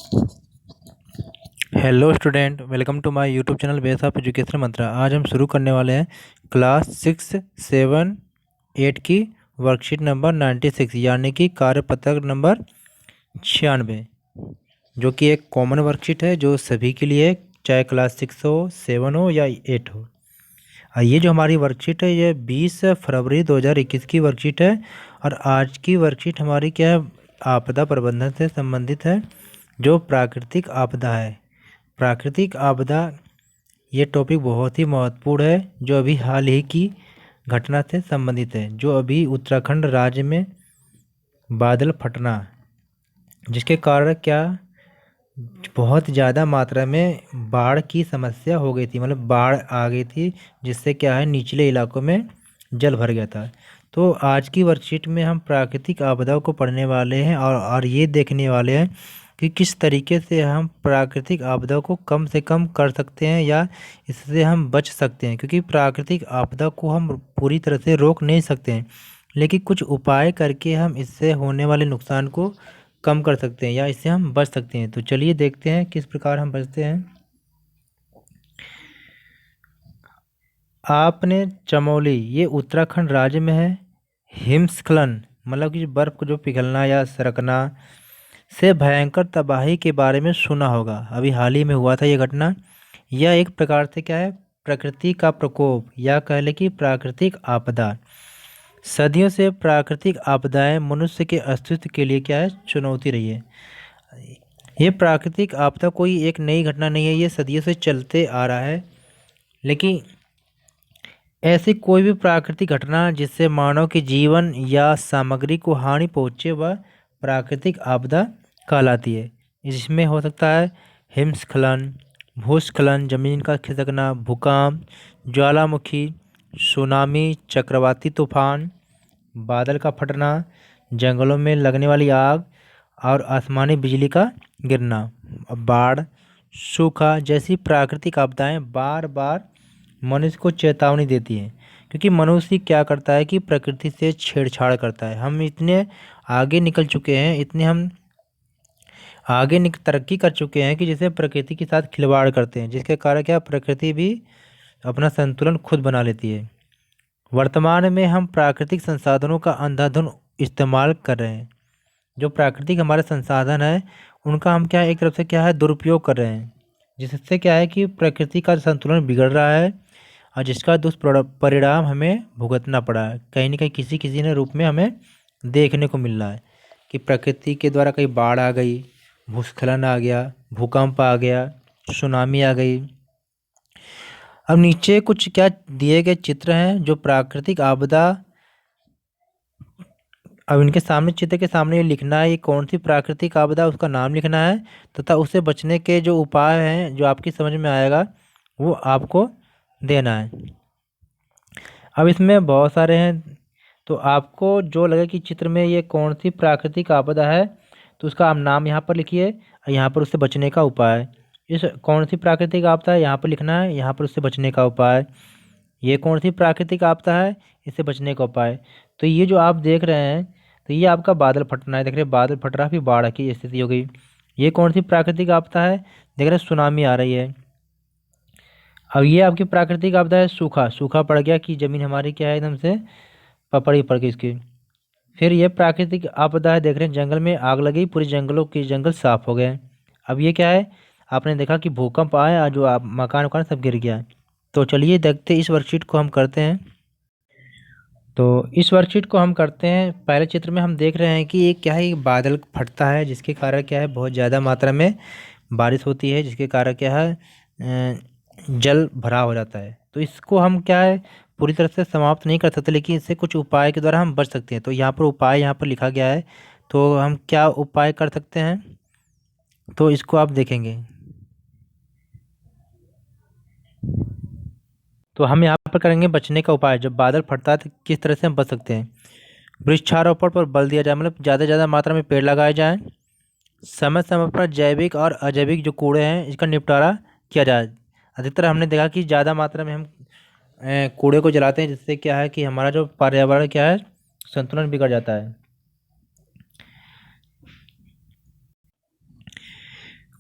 Hello student, welcome to my YouTube channel base of education Mantra. आज हम शुरू करने वाले हैं क्लास 6, 7, 8 की वर्कशीट नंबर 96 यानी कि कार्यपत्रक नंबर 96, जो कि एक कॉमन वर्कशीट है जो सभी के लिए, चाहे क्लास 6 हो, 7 हो या 8 हो। ये जो हमारी वर्कशीट है ये 20 फरवरी 2021 की वर्कशीट है। और आज की वर्कशीट हमारी क्या है, आपदा प्रबंधन से संबंधित है, जो प्राकृतिक आपदा है। प्राकृतिक आपदा ये टॉपिक बहुत ही महत्वपूर्ण है, जो अभी हाल ही की घटना से संबंधित है, जो अभी उत्तराखंड राज्य में बादल फटना, जिसके कारण क्या बहुत ज़्यादा मात्रा में बाढ़ की समस्या हो गई थी, मतलब बाढ़ आ गई थी, जिससे क्या है निचले इलाकों में जल भर गया था। तो आज की वर्कशीट में हम प्राकृतिक आपदाओं को पढ़ने वाले हैं और ये देखने वाले हैं कि किस तरीके से हम प्राकृतिक आपदा को कम से कम कर सकते हैं या इससे हम बच सकते हैं। क्योंकि प्राकृतिक आपदा को हम पूरी तरह से रोक नहीं सकते हैं, लेकिन कुछ उपाय करके हम इससे होने वाले नुकसान को कम कर सकते हैं या इससे हम बच सकते हैं। तो चलिए देखते हैं किस प्रकार हम बचते हैं। आपने चमोली, ये उत्तराखंड राज्य में है। हिमस्खलन मतलब कि बर्फ़ को जो पिघलना या सरकना से भयंकर तबाही के बारे में सुना होगा। अभी हाल ही में हुआ था ये घटना। यह एक प्रकार से क्या है, प्रकृति का प्रकोप या कह लें कि प्राकृतिक आपदा। सदियों से प्राकृतिक आपदाएं मनुष्य के अस्तित्व के लिए क्या है, चुनौती रही है। ये प्राकृतिक आपदा कोई एक नई घटना नहीं है, ये सदियों से चलते आ रहा है। लेकिन ऐसी कोई भी प्राकृतिक घटना जिससे मानव के जीवन या सामग्री को हानि पहुँचे वह प्राकृतिक आपदा कहलाती है। इसमें हो सकता है हिमस्खलन, भूस्खलन, जमीन का खिसकना, भूकंप, ज्वालामुखी, सुनामी, चक्रवाती तूफान, बादल का फटना, जंगलों में लगने वाली आग और आसमानी बिजली का गिरना। बाढ़, सूखा जैसी प्राकृतिक आपदाएं बार बार मनुष्य को चेतावनी देती हैं, क्योंकि मनुष्य क्या करता है कि प्रकृति से छेड़छाड़ करता है। हम इतने आगे निकल चुके हैं, इतने हम तरक्की कर चुके हैं कि जैसे प्रकृति के साथ खिलवाड़ करते हैं, जिसके कारण क्या प्रकृति भी अपना संतुलन खुद बना लेती है। वर्तमान में हम प्राकृतिक संसाधनों का अंधाधुंध इस्तेमाल कर रहे हैं। जो प्राकृतिक हमारे संसाधन है उनका हम क्या है, एक तरफ से क्या है दुरुपयोग कर रहे हैं, जिससे क्या है कि प्रकृति का संतुलन बिगड़ रहा है और जिसका दुष्परिणाम हमें भुगतना पड़ा है, कहीं ना कहीं किसी किसी ने रूप में हमें देखने को मिल रहा है कि प्रकृति के द्वारा कहीं बाढ़ आ गई, भूस्खलन आ गया, भूकंप आ गया, सुनामी आ गई। अब नीचे कुछ क्या दिए गए चित्र हैं जो प्राकृतिक आपदा, अब इनके सामने चित्र के सामने ये लिखना है ये कौन सी प्राकृतिक आपदा, उसका नाम लिखना है तथा उससे बचने के जो उपाय हैं जो आपकी समझ में आएगा वो आपको देना है। अब इसमें बहुत सारे हैं, तो आपको जो लगे कि चित्र में ये कौन सी प्राकृतिक आपदा है तो उसका आप नाम यहाँ पर लिखिए और यहाँ पर उससे बचने का उपाय। इस कौन सी प्राकृतिक आपदा है यहाँ पर लिखना है, यहाँ पर उससे बचने का उपाय। ये कौन सी प्राकृतिक आपदा है, इससे बचने का उपाय। तो ये जो आप देख रहे हैं तो ये आपका बादल फटना है, देख रहे हैं बादल फट रहा है, फिर बाढ़ की स्थिति हो गई। ये कौन सी प्राकृतिक आपदा है, देख रहे हैं सुनामी आ रही है। अब ये आपकी प्राकृतिक आपदा है सूखा, सूखा पड़ गया कि ज़मीन हमारी क्या है एकदम से पपड़ी पड़ गई इसकी। फिर ये प्राकृतिक आपदा है, देख रहे हैं जंगल में आग लगी, पूरे जंगलों के जंगल साफ हो गए। अब ये क्या है, आपने देखा कि भूकंप आया और जो आप मकान वकान सब गिर गया। तो चलिए देखते इस वर्कशीट को हम करते हैं। तो इस वर्कशीट को हम करते हैं। पहले चित्र में हम देख रहे हैं कि ये क्या है, बादल फटता है जिसके कारण क्या है बहुत ज़्यादा मात्रा में बारिश होती है, जिसके कारण क्या है जल भराव हो जाता है। तो इसको हम क्या है पूरी तरह से समाप्त नहीं कर सकते, लेकिन इससे कुछ उपाय के द्वारा हम बच सकते हैं। तो यहाँ पर उपाय यहाँ पर लिखा गया है, तो हम क्या उपाय कर सकते हैं तो इसको आप देखेंगे। तो हम यहाँ पर करेंगे बचने का उपाय। जब बादल फटता है तो किस तरह से हम बच सकते हैं। वृक्षारोपण पर बल दिया जाए, मतलब ज़्यादा से ज़्यादा मात्रा में पेड़ लगाए जाएं। समय समय पर जैविक और अजैविक जो कूड़े हैं इसका निपटारा किया जाए। अधिकतर हमने देखा कि ज़्यादा मात्रा में हम कूड़े को जलाते हैं, जिससे क्या है कि हमारा जो पर्यावरण क्या है संतुलन बिगड़ जाता है।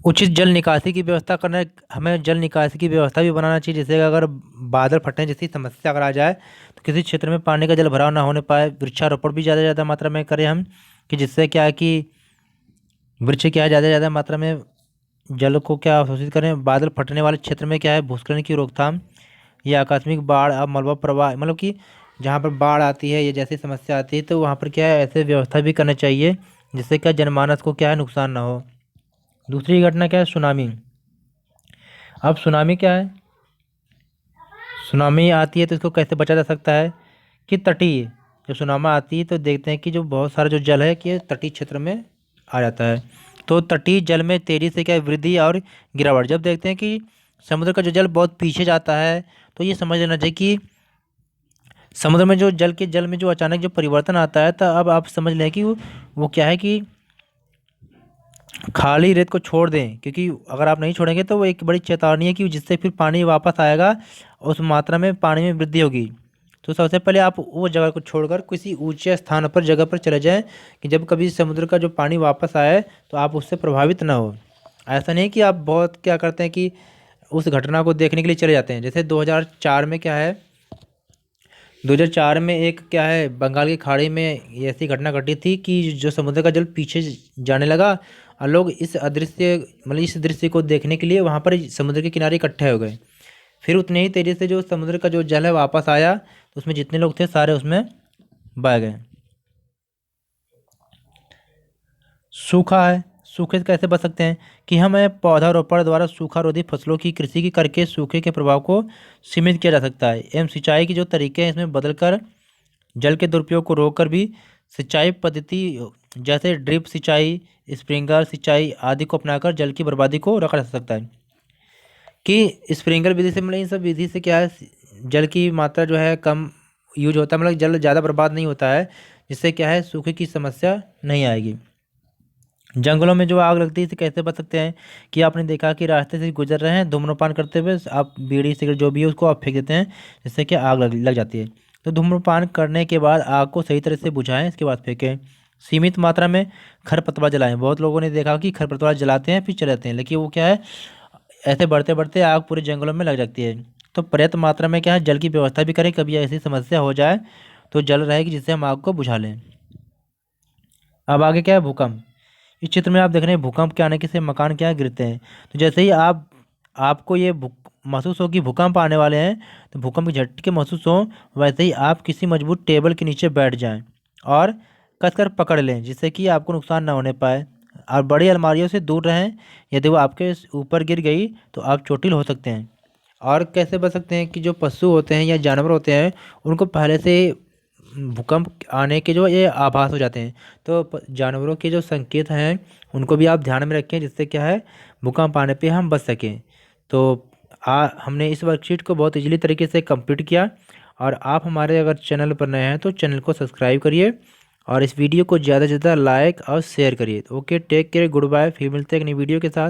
उचित जल निकासी की व्यवस्था करना, हमें जल निकासी की व्यवस्था भी बनाना चाहिए, जैसे अगर बादल फटने जैसी समस्या अगर आ जाए तो किसी क्षेत्र में पानी का जल भराव ना होने पाए। वृक्षारोपण भी ज़्यादा ज़्यादा मात्रा में करें हम, कि जिससे क्या है कि वृक्ष क्या है ज़्यादा ज़्यादा मात्रा में जल को क्या अवशोषित करें। बादल फटने वाले क्षेत्र में क्या है भूस्खलन की रोकथाम या आकस्मिक बाढ़ अब मलबा प्रवाह, मतलब कि जहाँ पर बाढ़ आती है या जैसी समस्या आती है तो वहाँ पर क्या है ऐसे व्यवस्था भी करना चाहिए जिससे क्या जनमानस को क्या है नुकसान ना हो। दूसरी घटना क्या है सुनामी। अब सुनामी क्या है, सुनामी आती है तो इसको कैसे बचा जा सकता है कि तटीय, जब सुनामी आती है तो देखते हैं कि जो बहुत सारा जो जल है कि तटीय क्षेत्र में आ जाता है। तो तटीय जल में तेज़ी से क्या वृद्धि और गिरावट, जब देखते हैं कि समुद्र का जो जल बहुत पीछे जाता है तो ये समझ लेना चाहिए कि समुद्र में जो जल में जो अचानक जो परिवर्तन आता है तो अब आप समझ लें कि वो क्या है कि खाली रेत को छोड़ दें, क्योंकि अगर आप नहीं छोड़ेंगे तो वो एक बड़ी चेतावनी है कि जिससे फिर पानी वापस आएगा और उस मात्रा में पानी में वृद्धि होगी। तो सबसे पहले आप वो जगह को छोड़कर किसी ऊंचे स्थान पर जगह पर चले जाएं कि जब कभी समुद्र का जो पानी वापस आए तो आप उससे प्रभावित ना हो। ऐसा नहीं कि आप बहुत क्या करते हैं कि उस घटना को देखने के लिए चले जाते हैं। जैसे 2004 में क्या है, 2004 में एक क्या है बंगाल की खाड़ी में ऐसी घटना घटी थी कि जो समुद्र का जल पीछे जाने लगा और लोग इस अदृश्य मतलब इस दृश्य को देखने के लिए वहाँ पर समुद्र के किनारे इकट्ठे हो गए। फिर उतने ही तेज़ी से जो समुद्र का जो जल है वापस आया तो उसमें जितने लोग थे सारे उसमें बह गए। सूखा है, सूखे से कैसे बच सकते हैं कि हमें पौधारोपण द्वारा सूखा रोधी फसलों की कृषि की करके सूखे के प्रभाव को सीमित किया जा सकता है। एवं सिंचाई के जो तरीके हैं इसमें बदलकर जल के दुरुपयोग को रोककर भी सिंचाई पद्धति जैसे ड्रिप सिंचाई, स्प्रिंकलर सिंचाई आदि को अपनाकर जल की बर्बादी को रोका जा सकता है। कि स्प्रिंकलर विधि से मतलब इन सब विधि से क्या है जल की मात्रा जो है कम यूज होता है, मतलब जल ज़्यादा बर्बाद नहीं होता है, जिससे क्या है सूखे की समस्या नहीं आएगी। जंगलों में जो आग लगती है इसे कैसे बच सकते हैं कि आपने देखा कि रास्ते से गुजर रहे हैं धूम्रपान करते हुए आप बीड़ी सिगरेट जो भी है उसको आप फेंक देते हैं, जिससे कि आग लग जाती है। तो धूम्रपान करने के बाद आग को सही तरह से बुझाएं, इसके बाद फेंकें। सीमित मात्रा में खरपतवार जलाएं। बहुत लोगों ने देखा कि खरपतवार जलाते हैं फिर चले जाते हैं, लेकिन वो क्या है ऐसे बढ़ते बढ़ते आग पूरे जंगलों में लग जाती है। तो पर्याप्त मात्रा में क्या है जल की व्यवस्था भी करें, कभी ऐसी समस्या हो जाए तो जल रहेगी जिससे हम आग को बुझा लें। अब आगे क्या है भूकंप। इस चित्र में आप देख रहे हैं भूकंप के आने के से मकान क्या है गिरते हैं। तो जैसे ही आपको ये महसूस हो कि भूकंप आने वाले हैं तो भूकंप के झटके महसूस हो, वैसे ही आप किसी मजबूत टेबल के नीचे बैठ जाएं और कसकर पकड़ लें जिससे कि आपको नुकसान ना होने पाए। और बड़ी अलमारियों से दूर रहें, यदि वो आपके ऊपर गिर गई तो आप चोटिल हो सकते हैं। और कैसे बच सकते हैं कि जो पशु होते हैं या जानवर होते हैं उनको पहले से भूकंप आने के जो ये आभास हो जाते हैं, तो जानवरों के जो संकेत हैं उनको भी आप ध्यान में रखें जिससे क्या है भूकंप आने पे हम बच सकें। तो हमने इस वर्कशीट को बहुत इजीली तरीके से कंप्लीट किया। और आप हमारे अगर चैनल पर नए हैं तो चैनल को सब्सक्राइब करिए और इस वीडियो को ज़्यादा से ज़्यादा लाइक और शेयर करिए। Okay, take care, good bye, फिर मिलते हैं एक नई वीडियो के साथ।